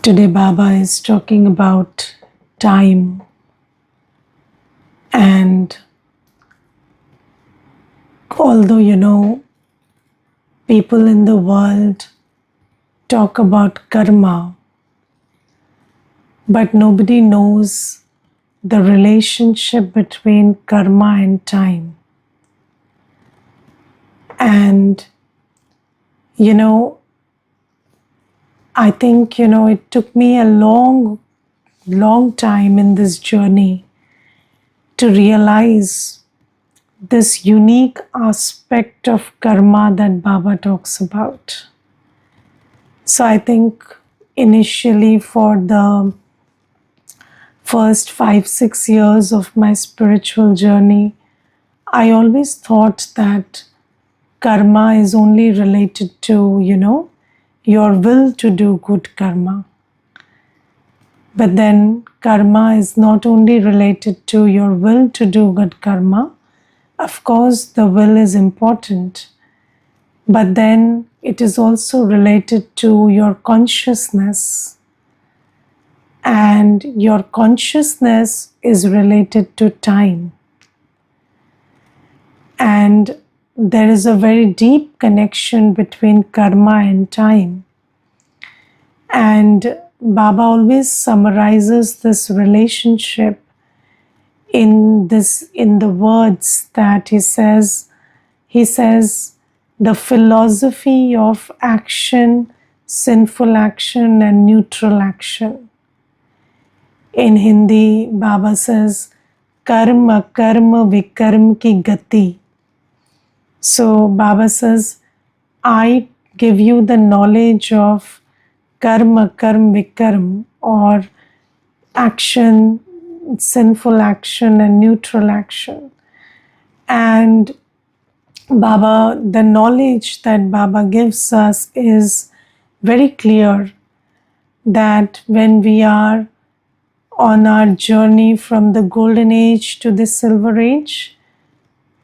Today, Baba is talking about time, and although people in the world talk about karma, but nobody knows the relationship between karma and time. And I think it took me a long time in this journey to realize this unique aspect of karma that Baba talks about. So I think initially for the first 5-6 years of my spiritual journey, I always thought that karma is only related to, your will to do good karma. But then karma is not only related to your will to do good karma. Of course, the will is important, but then it is also related to your consciousness. And your consciousness is related to time. And there is a very deep connection between karma and time. And Baba always summarizes this relationship in the words that he says. He says, the philosophy of action, sinful action, and neutral action. In Hindi, Baba says, karma karma vikarm ki gati. So Baba says, I give you the knowledge of karma karm vikarm, or action, sinful action, and neutral action. And Baba, the knowledge that Baba gives us is very clear, that when we are on our journey from the golden age to the silver age,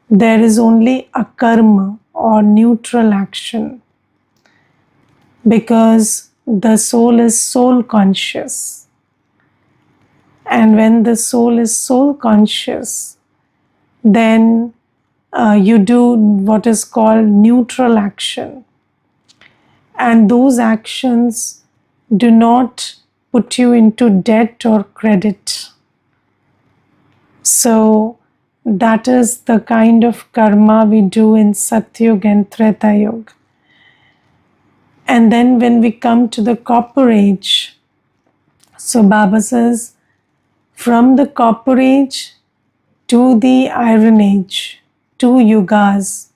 there is only a karma or neutral action, because the soul is soul conscious. And when the soul is soul conscious, then you do what is called neutral action. And those actions do not put you into debt or credit. So that is the kind of karma we do in Satyug and Treta Yuga. And then when we come to the Copper Age, so Baba says, from the Copper Age to the Iron Age, 2 yugas,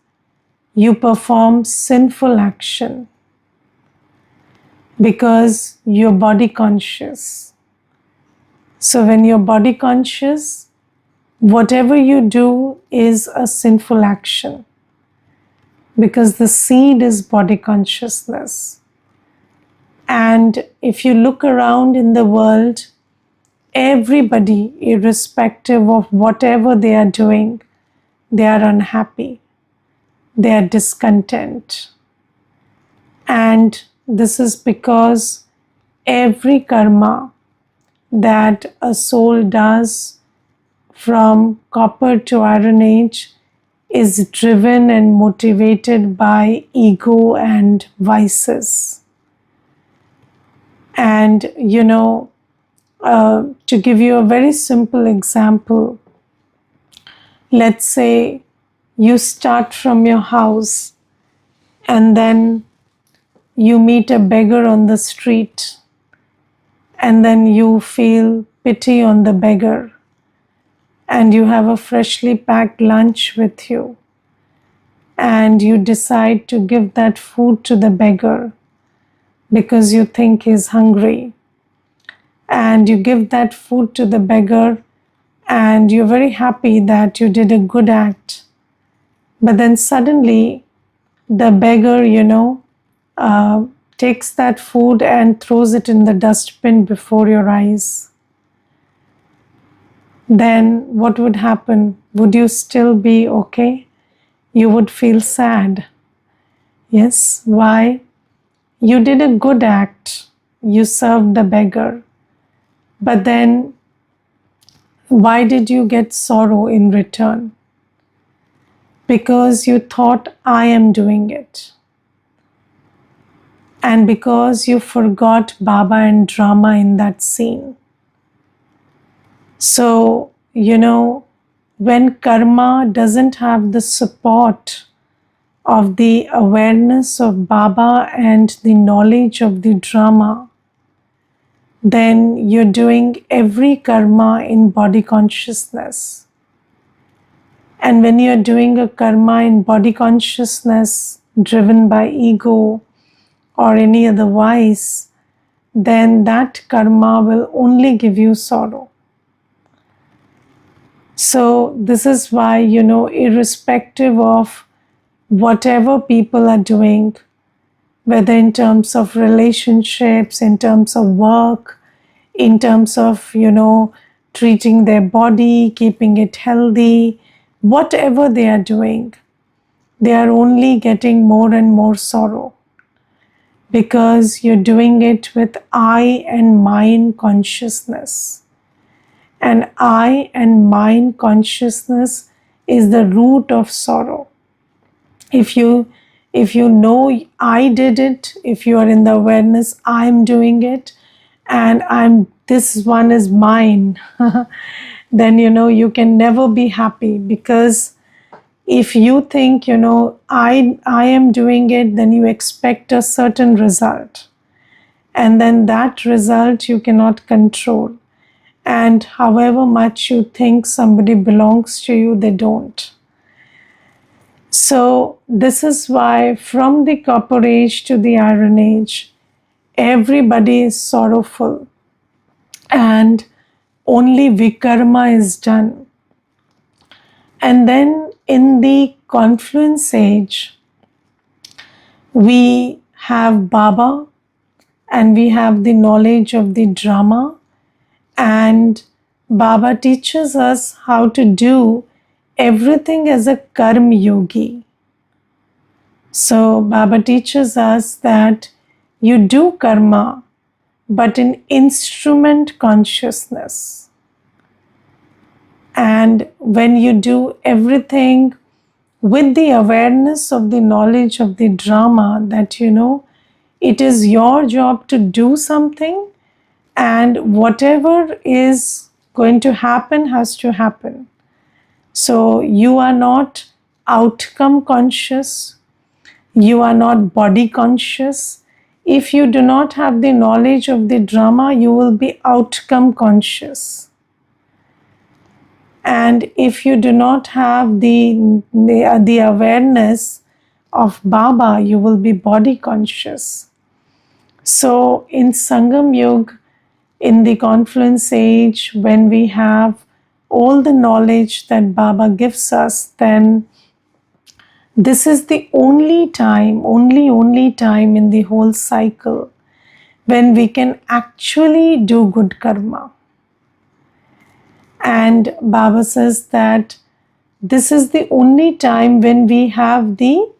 you perform sinful action because you're body conscious. So when you're body conscious, whatever you do is a sinful action, because the seed is body consciousness. And if you look around in the world, everybody, irrespective of whatever they are doing, they are unhappy, they are discontent. And this is because every karma that a soul does from Copper to Iron Age is driven and motivated by ego and vices. And to give you a very simple example, let's say you start from your house and then you meet a beggar on the street, and then you feel pity on the beggar, and you have a freshly packed lunch with you, and you decide to give that food to the beggar because you think he's hungry. And you give that food to the beggar, and you're very happy that you did a good act. But then suddenly the beggar, takes that food and throws it in the dustbin before your eyes. Then what would happen? Would you still be okay? You would feel sad. Yes, why? You did a good act, you served the beggar, but then why did you get sorrow in return? Because you thought I am doing it. And because you forgot Baba and drama in that scene. So, when karma doesn't have the support of the awareness of Baba and the knowledge of the drama, then you're doing every karma in body consciousness. And when you're doing a karma in body consciousness driven by ego or any other vice, then that karma will only give you sorrow. So, this is why, irrespective of whatever people are doing, whether in terms of relationships, in terms of work, in terms of, treating their body, keeping it healthy, whatever they are doing, they are only getting more and more sorrow because you're doing it with I and mine consciousness. And I and mine consciousness is the root of sorrow. If you know I did it, if you are in the awareness I'm doing it, and this one is mine, then you can never be happy, because if you think I am doing it, then you expect a certain result, and then that result you cannot control. And however much you think somebody belongs to you, they don't. So this is why from the copper age to the iron age, everybody is sorrowful and only vikarma is done. And then in the confluence age, we have Baba and we have the knowledge of the drama, and Baba teaches us how to do everything as a karma yogi. So Baba teaches us that you do karma, but in instrument consciousness. And when you do everything with the awareness of the knowledge of the drama, that it is your job to do something, and whatever is going to happen has to happen. So you are not outcome conscious, you are not body conscious. If you do not have the knowledge of the drama, you will be outcome conscious. And if you do not have the awareness of Baba, you will be body conscious. So in Sangam Yuga, in the confluence age, when we have all the knowledge that Baba gives us, then this is the only time in the whole cycle when we can actually do good karma. And Baba says that this is the only time when we have the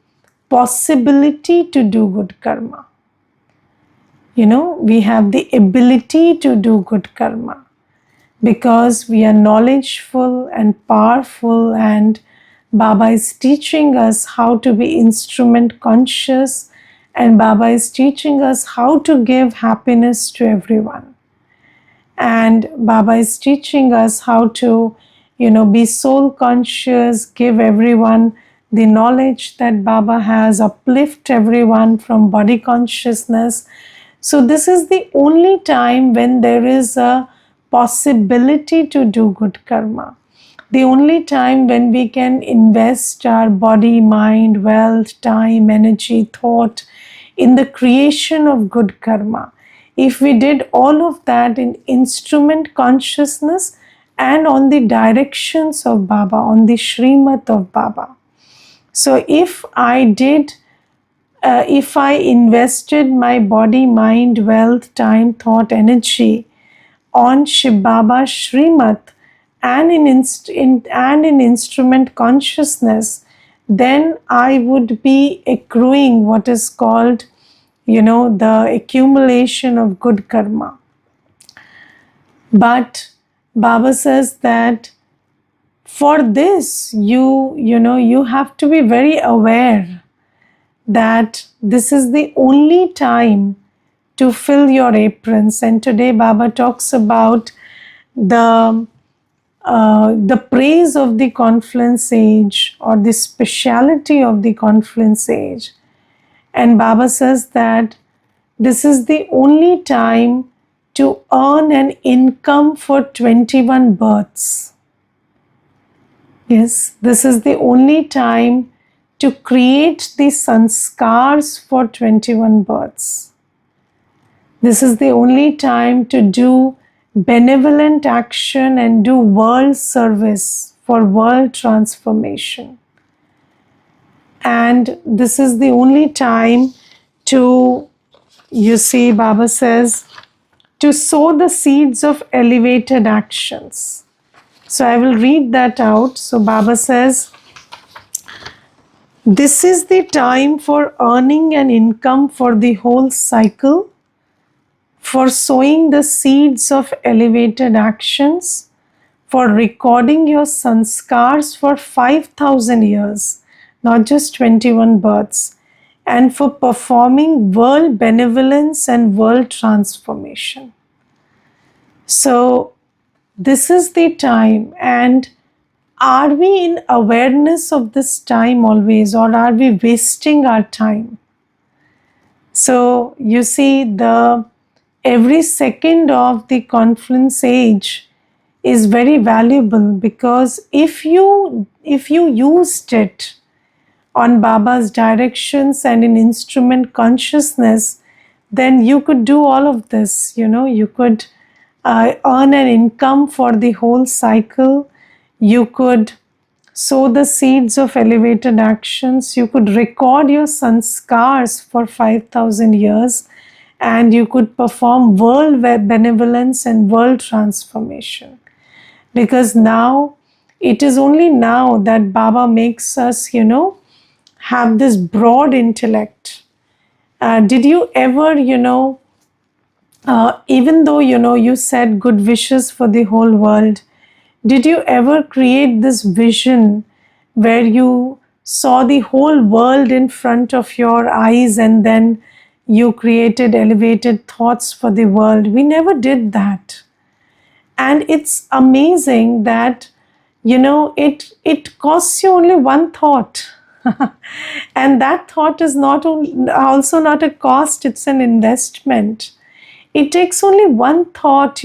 possibility to do good karma. We have the ability to do good karma because we are knowledgeful and powerful, and Baba is teaching us how to be instrument conscious, and Baba is teaching us how to give happiness to everyone. And Baba is teaching us how to, be soul conscious, give everyone the knowledge that Baba has, uplift everyone from body consciousness. So this is the only time when there is a possibility to do good karma. The only time when we can invest our body, mind, wealth, time, energy, thought in the creation of good karma. If we did all of that in instrument consciousness and on the directions of Baba, on the Srimad of Baba. So if I invested my body, mind, wealth, time, thought, energy on Shiv Baba Srimad and in instrument consciousness, then I would be accruing what is called the accumulation of good karma. But Baba says that for this, you have to be very aware that this is the only time to fill your aprons. And today Baba talks about the praise of the confluence age, or the speciality of the confluence age. And Baba says that this is the only time to earn an income for 21 births. Yes, this is the only time to create the sanskars for 21 births. This is the only time to do benevolent action and do world service for world transformation. And this is the only time to, Baba says, to sow the seeds of elevated actions. So I will read that out. So Baba says, this is the time for earning an income for the whole cycle, for sowing the seeds of elevated actions, for recording your sanskars for 5,000 years, not just 21 births, and for performing world benevolence and world transformation. So this is the time. And are we in awareness of this time always, or are we wasting our time? So you see, every second of the confluence age is very valuable, because if you used it on Baba's directions and in instrument consciousness, then you could do all of this. You could earn an income for the whole cycle. You could sow the seeds of elevated actions. You could record your sanskars for 5,000 years, and you could perform world benevolence and world transformation. Because now, it is only now that Baba makes us, have this broad intellect. Did you ever, even though, you said good wishes for the whole world, did you ever create this vision where you saw the whole world in front of your eyes and then you created elevated thoughts for the world? We never did that. And it's amazing that, it costs you only one thought. And that thought is also not a cost, it's an investment. It takes only one thought,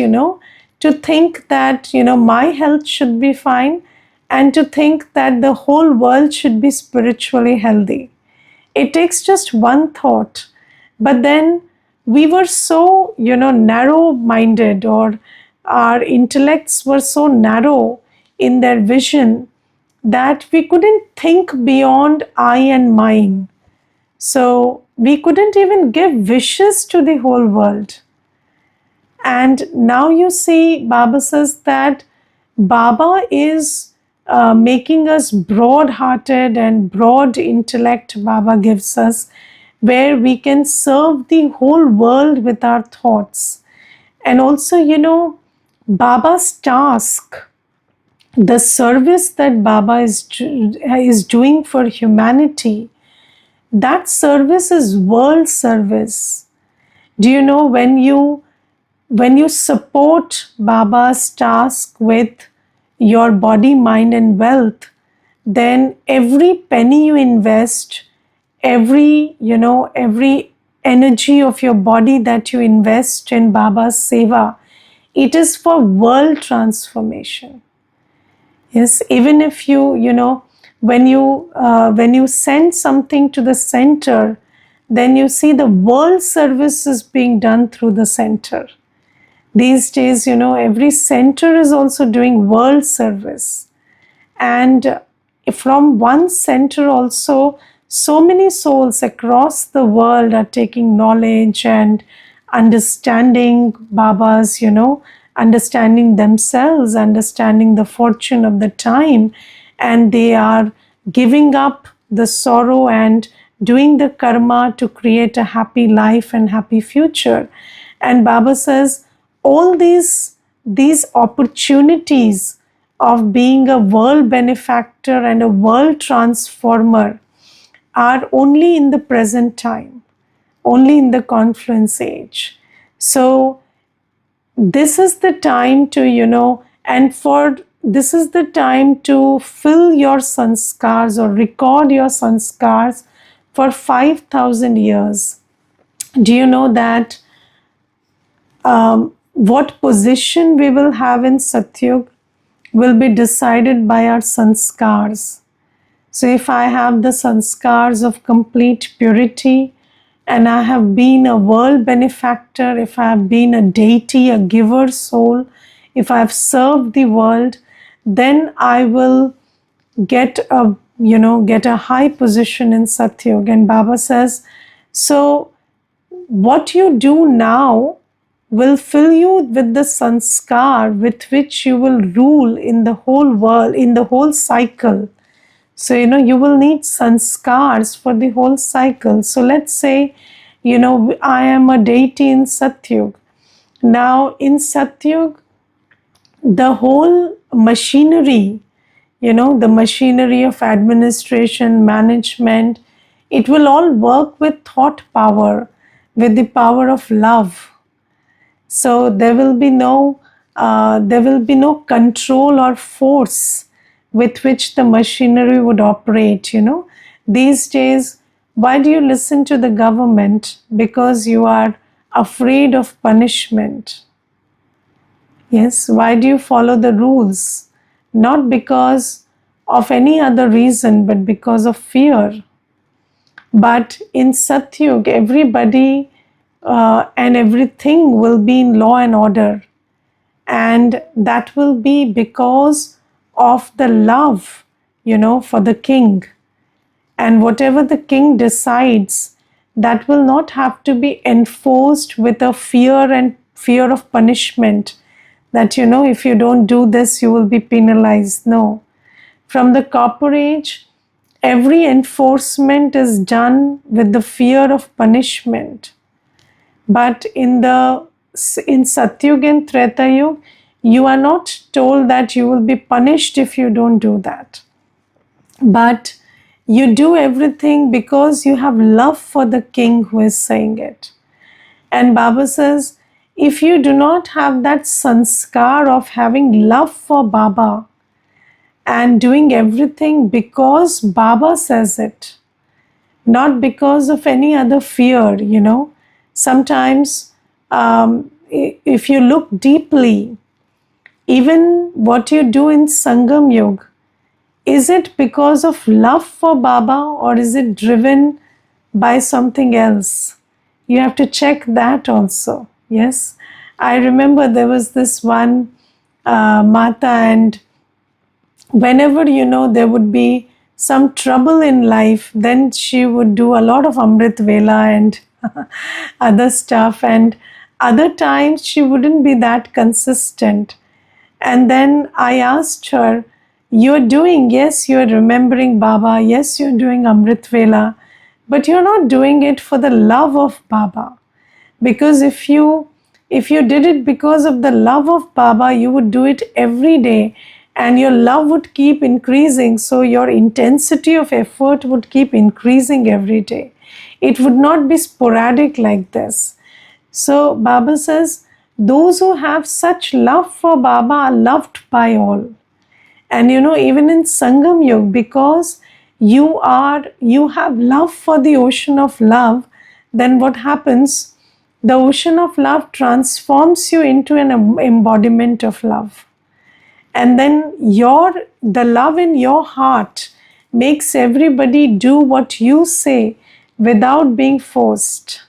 to think that, my health should be fine, and to think that the whole world should be spiritually healthy. It takes just one thought. But then we were so, narrow-minded, or our intellects were so narrow in their vision that we couldn't think beyond I and mine. So we couldn't even give wishes to the whole world. And now you see, Baba says that Baba is making us broad-hearted, and broad intellect Baba gives us, where we can serve the whole world with our thoughts. And also, Baba's task, the service that Baba is doing for humanity, that service is world service. Do you know, when you support Baba's task with your body, mind and wealth, then every penny you invest, every energy of your body that you invest in Baba's seva, it is for world transformation. Yes, even if when you send something to the center, then you see the world service is being done through the center. These days, every center is also doing world service. And from one center also, so many souls across the world are taking knowledge and understanding Baba's, understanding themselves, understanding the fortune of the time, and they are giving up the sorrow and doing the karma to create a happy life and happy future. And Baba says all these opportunities of being a world benefactor and a world transformer are only in the present time, only in the confluence age. So this is the time to, and for this is the time to fill your sanskars or record your sanskars for 5,000 years. Do you know that what position we will have in Satyug will be decided by our sanskars? So if I have the sanskars of complete purity, and I have been a world benefactor, if I have been a deity, a giver soul, if I have served the world, then I will get a high position in Satyug. And Baba says, so what you do now will fill you with the sanskar with which you will rule in the whole world, in the whole cycle. So, you will need sanskars for the whole cycle. So, let's say, I am a deity in Satyug. Now, in Satyug, the whole machinery, the machinery of administration, management, it will all work with thought power, with the power of love. So there will be no control or force with which the machinery would operate. These days, why do you listen to the government? Because you are afraid of punishment. Yes, why do you follow the rules? Not because of any other reason, but because of fear. But in Satyug, everybody and everything will be in law and order. And that will be because of the love, for the king. And whatever the king decides, that will not have to be enforced with a fear of punishment. That, if you don't do this, you will be penalized. No. From the copper age, every enforcement is done with the fear of punishment. But in Satyug and Treta Yuga, you are not told that you will be punished if you don't do that. But you do everything because you have love for the king who is saying it. And Baba says, if you do not have that sanskar of having love for Baba and doing everything because Baba says it, not because of any other fear, sometimes if you look deeply, even what you do in Sangam Yoga, is it because of love for Baba or is it driven by something else? You have to check that also. Yes, I remember there was this one Mata, and whenever there would be some trouble in life, then she would do a lot of Amrit Vela and other stuff, and other times she wouldn't be that consistent. And then I asked her, you're remembering Baba, yes, you're doing Amrit Vela, but you're not doing it for the love of Baba. Because if you did it because of the love of Baba, you would do it every day and your love would keep increasing. So your intensity of effort would keep increasing every day. It would not be sporadic like this. So Baba says, those who have such love for Baba are loved by all. And even in Sangam Yoga, because you have love for the ocean of love, then what happens? The ocean of love transforms you into an embodiment of love. And then the love in your heart makes everybody do what you say without being forced.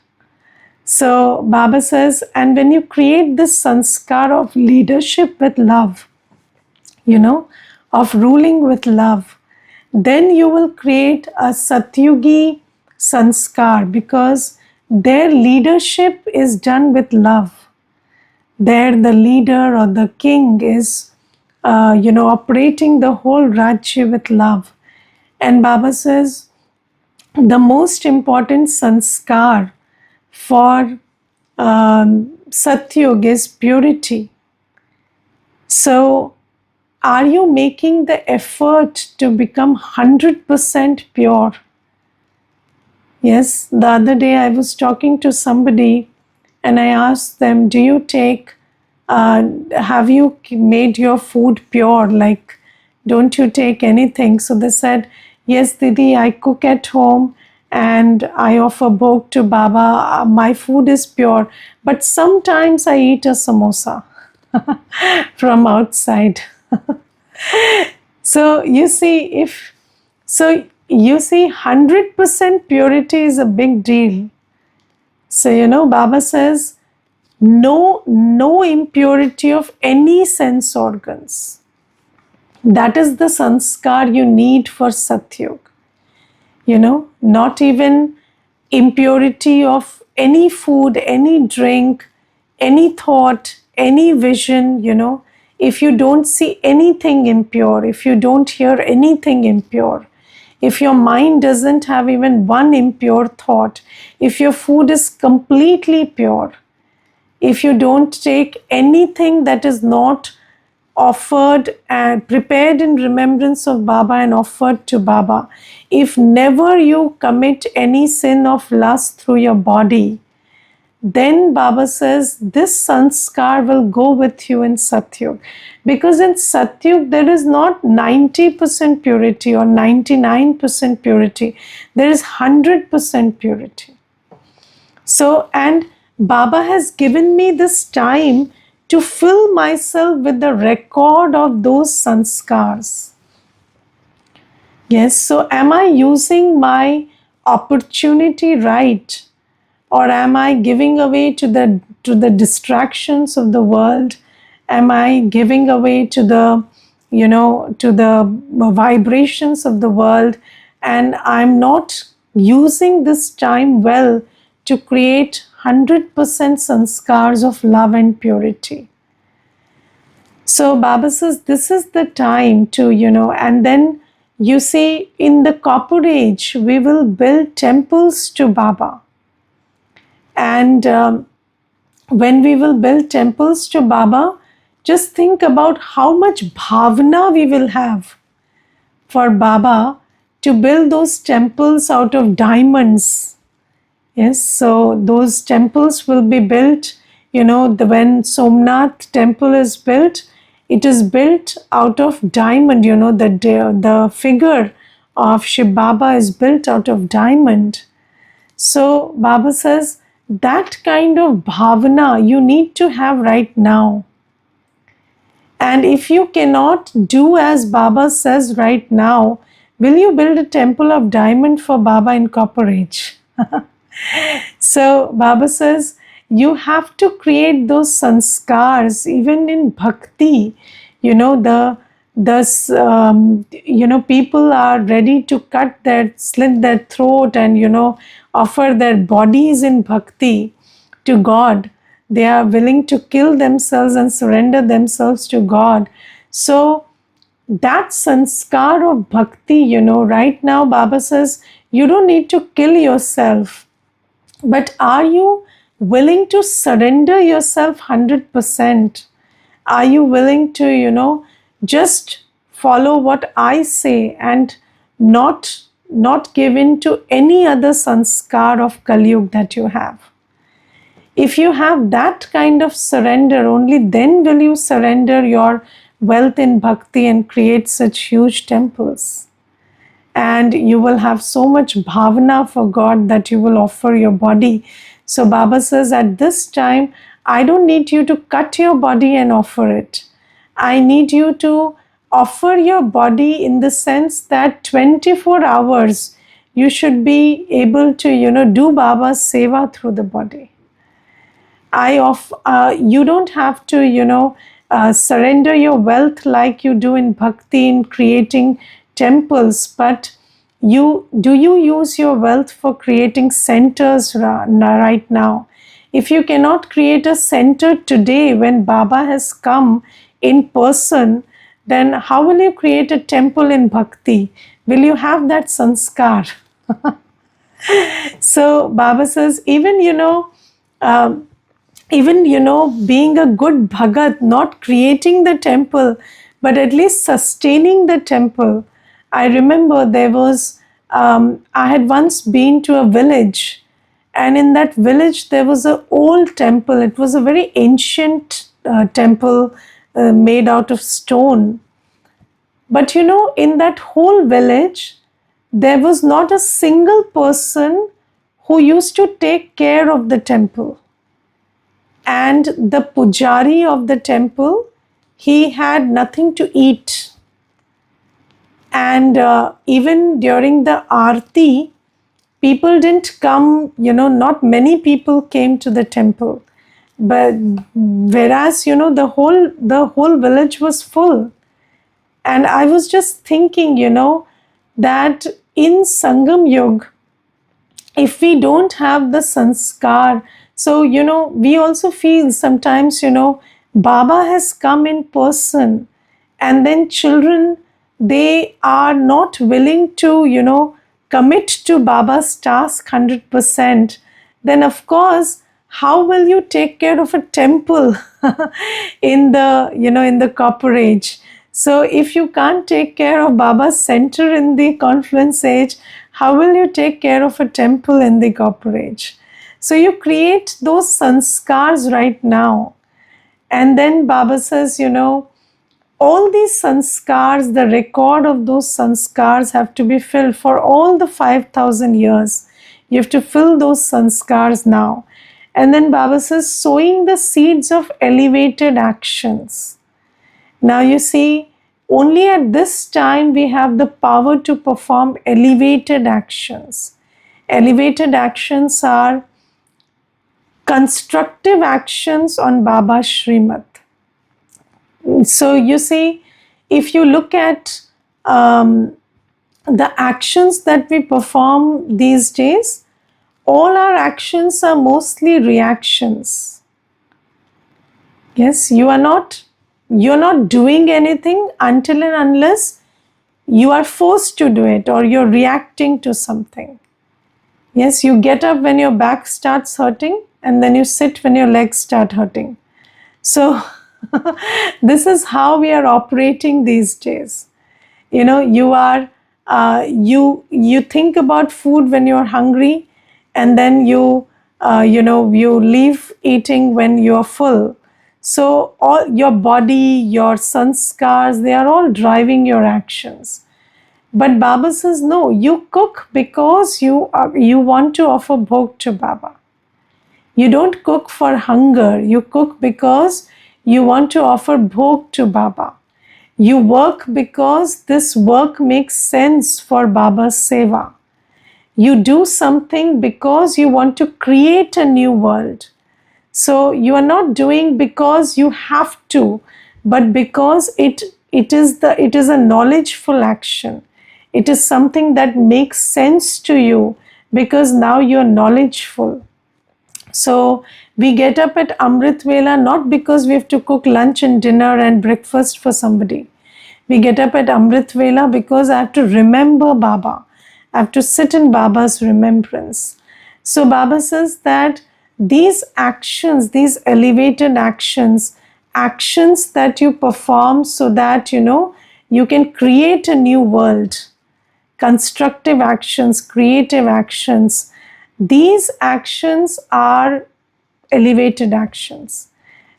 So Baba says, and when you create this sanskar of leadership with love, of ruling with love, then you will create a Satyugi sanskar, because their leadership is done with love. There the leader or the king is operating the whole Rajya with love. And Baba says, the most important sanskar for Satyug is purity. So, are you making the effort to become 100% pure? Yes, the other day I was talking to somebody and I asked them, do you take, have you made your food pure? Like, don't you take anything? So they said, yes, Didi, I cook at home and I offer bhog to Baba. My food is pure, but sometimes I eat a samosa from outside. So you see, you see, 100% purity is a big deal. So, Baba says, no impurity of any sense organs. That is the sanskar you need for Satyug. Not even impurity of any food, any drink, any thought, any vision. If you don't see anything impure, if you don't hear anything impure, if your mind doesn't have even one impure thought, if your food is completely pure, if you don't take anything that is not offered and prepared in remembrance of Baba and offered to Baba, if never you commit any sin of lust through your body, then Baba says this sanskar will go with you in Satyug. Because in Satyug there is not 90% purity or 99% purity, there is 100% purity. So, and Baba has given me this time to fill myself with the record of those sanskars. Yes, so am I using my opportunity right? Or am I giving away to the distractions of the world? Am I giving away to the vibrations of the world, and I'm not using this time well to create 100% sanskars of love and purity? So Baba says this is the time to, and then you see, in the copper age, we will build temples to Baba. And when we will build temples to Baba, just think about how much bhavana we will have for Baba to build those temples out of diamonds. Yes, so those temples will be built, when Somnath temple is built, it is built out of diamond, the figure of Shiv Baba is built out of diamond. So Baba says, that kind of bhavana you need to have right now. And if you cannot do as Baba says right now, will you build a temple of diamond for Baba in copper age? So Baba says, you have to create those sanskars even in bhakti. People are ready to slit their throat and offer their bodies in bhakti to God. They are willing to kill themselves and surrender themselves to God. So that sanskar of bhakti, right now Baba says, you don't need to kill yourself. But are you willing to surrender yourself 100%? Are you willing to, just follow what I say and not give in to any other sanskar of Kaliyug that you have? If you have that kind of surrender, only then will you surrender your wealth in bhakti and create such huge temples. And you will have so much bhavana for God that you will offer your body. So Baba says, at this time, I don't need you to cut your body and offer it. I need you to offer your body in the sense that 24 hours you should be able to, do Baba's seva through the body. You don't have to, surrender your wealth like you do in bhakti in creating temples, but you use your wealth for creating centers right now? If you cannot create a center today when Baba has come in person, then how will you create a temple in bhakti? Will you have that sanskar? So Baba says, um, being a good bhagat, not creating the temple, but at least sustaining the temple. I remember I had once been to a village, and in that village there was an old temple. It was a very ancient temple made out of stone. But in that whole village, there was not a single person who used to take care of the temple. And the pujari of the temple, he had nothing to eat. And even during the arti, people didn't come, not many people came to the temple. But whereas, the whole village was full. And I was just thinking, that in Sangam Yug, if we don't have the sanskar, so, we also feel sometimes, Baba has come in person, and then children, they are not willing to, commit to Baba's task 100%. Then, of course, how will you take care of a temple in the copper age? So if you can't take care of Baba's center in the confluence age, how will you take care of a temple in the copper age? So you create those sanskars right now. And then Baba says, all these sanskars, the record of those sanskars have to be filled for all the 5,000 years. You have to fill those sanskars now. And then Baba says, sowing the seeds of elevated actions. Now you see, only at this time we have the power to perform elevated actions. Elevated actions are constructive actions on Baba's Srimad. So you see, if you look at the actions that we perform these days, all our actions are mostly reactions. Yes, you're not doing anything until and unless you are forced to do it or you're reacting to something. Yes, you get up when your back starts hurting, and then you sit when your legs start hurting. So this is how we are operating these days. You are you think about food when you're hungry, and then you leave eating when you're full. So all your body, your sanskars, they are all driving your actions. But Baba says, no, you cook because you want to offer bhog to Baba. You don't cook for hunger. You cook because you want to offer bhog to Baba. You work because this work makes sense for Baba's seva. You do something because you want to create a new world. So you are not doing because you have to, but because it is a knowledgeful action. It is something that makes sense to you because now you are knowledgeful. So we get up at Amrit Vela not because we have to cook lunch and dinner and breakfast for somebody. We get up at Amrit Vela because I have to remember Baba. I have to sit in Baba's remembrance. So Baba says that these actions, these elevated actions that you perform so that you can create a new world, constructive actions, creative actions, these actions are elevated actions.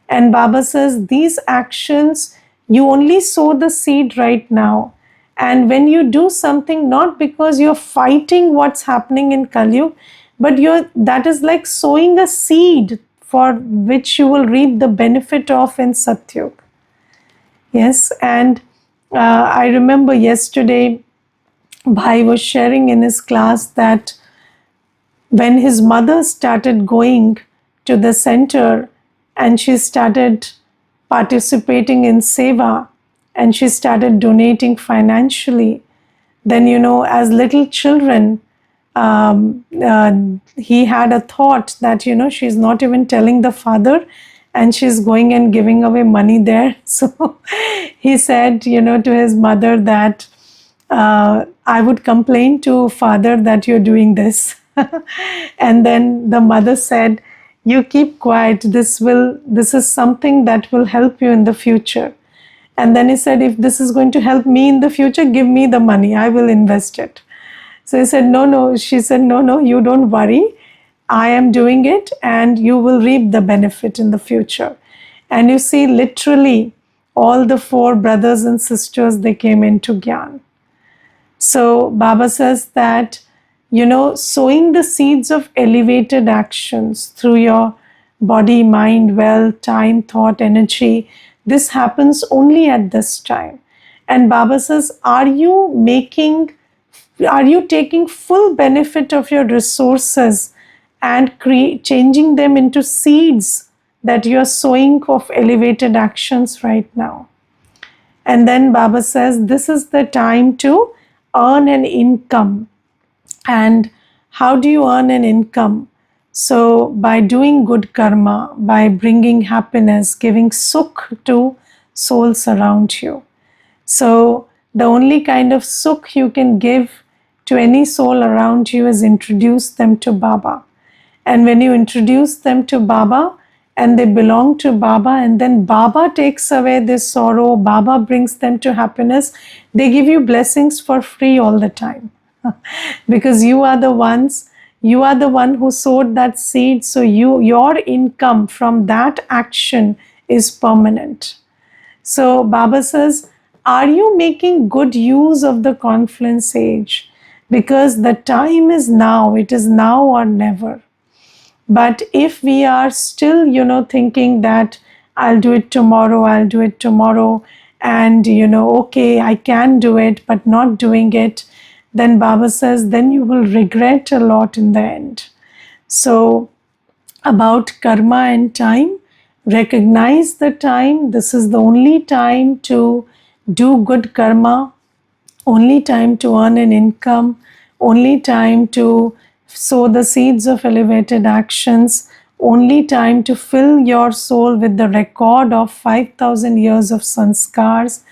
And Baba says these actions, you only sow the seed right now. And when you do something, not because you're fighting what's happening in Kali, but that is like sowing a seed for which you will reap the benefit of in Satyug. Yes, and I remember yesterday, Bhai was sharing in his class that when his mother started going to the center and she started participating in seva and she started donating financially, then as little children, he had a thought that she's not even telling the father and she's going and giving away money there. So he said to his mother that I would complain to father that you're doing this. And then the mother said, you keep quiet, this is something that will help you in the future. And then he said, if this is going to help me in the future, give me the money, I will invest it. So he said, no, no. She said, no, no, you don't worry. I am doing it and you will reap the benefit in the future. And you see, literally, all the 4 brothers and sisters, they came into Gyan. So Baba says that, sowing the seeds of elevated actions through your body, mind, wealth, time, thought, energy, this happens only at this time. And Baba says, are you taking full benefit of your resources and changing them into seeds that you are sowing of elevated actions right now? And then Baba says, this is the time to earn an income. And how do you earn an income? So by doing good karma, by bringing happiness, giving sukh to souls around you. So the only kind of sukh you can give to any soul around you is introduce them to Baba. And when you introduce them to Baba and they belong to Baba, and then Baba takes away this sorrow, Baba brings them to happiness, they give you blessings for free all the time. Because you are the one who sowed that seed, so your income from that action is permanent. So Baba says, are you making good use of the confluence age? Because the time is now, it is now or never. But if we are still, thinking that I'll do it tomorrow, and, okay, I can do it, but not doing it, then Baba says, then you will regret a lot in the end. So, about karma and time, recognize the time. This is the only time to do good karma, only time to earn an income, only time to sow the seeds of elevated actions, only time to fill your soul with the record of 5,000 years of sanskars,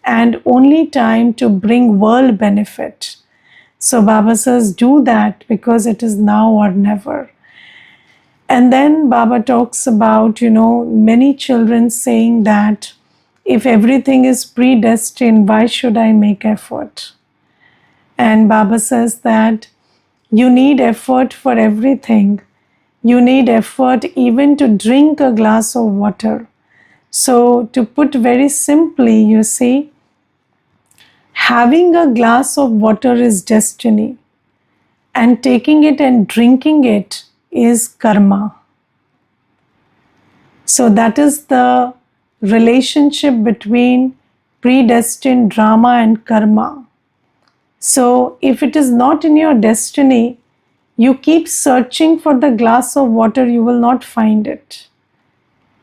and only time to bring world benefit. So Baba says, do that because it is now or never. And then Baba talks about, many children saying that if everything is predestined, why should I make effort? And Baba says that you need effort for everything. You need effort even to drink a glass of water. So to put very simply, you see, having a glass of water is destiny, and taking it and drinking it is karma. So that is the relationship between predestined drama and karma. So if it is not in your destiny, you keep searching for the glass of water, you will not find it.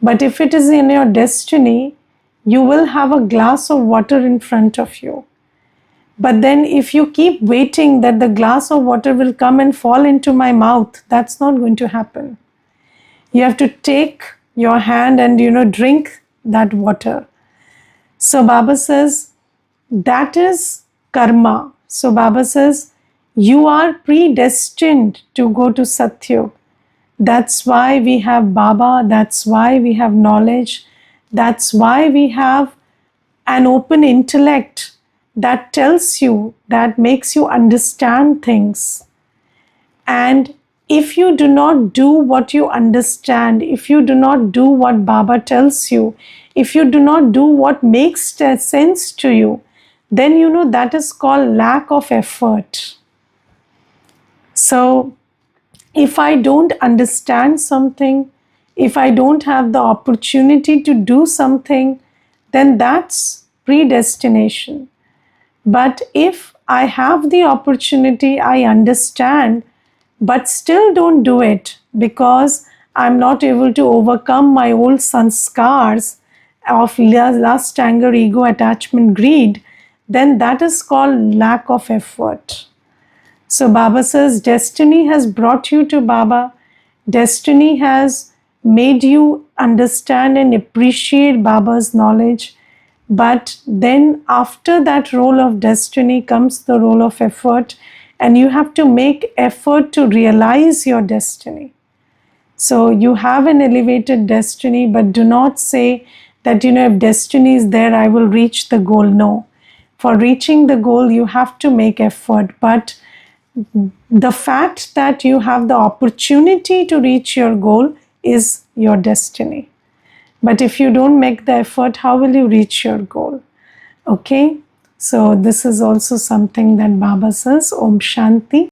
But if it is in your destiny, you will have a glass of water in front of you. But then if you keep waiting that the glass of water will come and fall into my mouth, that's not going to happen. You have to take your hand and, drink that water. So Baba says, that is karma. So Baba says, you are predestined to go to Satyug. That's why we have Baba, that's why we have knowledge, that's why we have an open intellect that tells you, that makes you understand things. And if you do not do what you understand, if you do not do what Baba tells you, if you do not do what makes sense to you, then that is called lack of effort. So if I don't understand something, if I don't have the opportunity to do something, then that's predestination. But if I have the opportunity, I understand, but still don't do it because I'm not able to overcome my old sanskars of lust, anger, ego, attachment, greed, then that is called lack of effort. So Baba says, destiny has brought you to Baba. Destiny has made you understand and appreciate Baba's knowledge. But then after that role of destiny comes the role of effort. and you have to make effort to realize your destiny. So you have an elevated destiny, but do not say that, if destiny is there, I will reach the goal. No. For reaching the goal, you have to make effort. But the fact that you have the opportunity to reach your goal is your destiny. But if you don't make the effort, how will you reach your goal? Okay? So this is also something that Baba says. Om Shanti.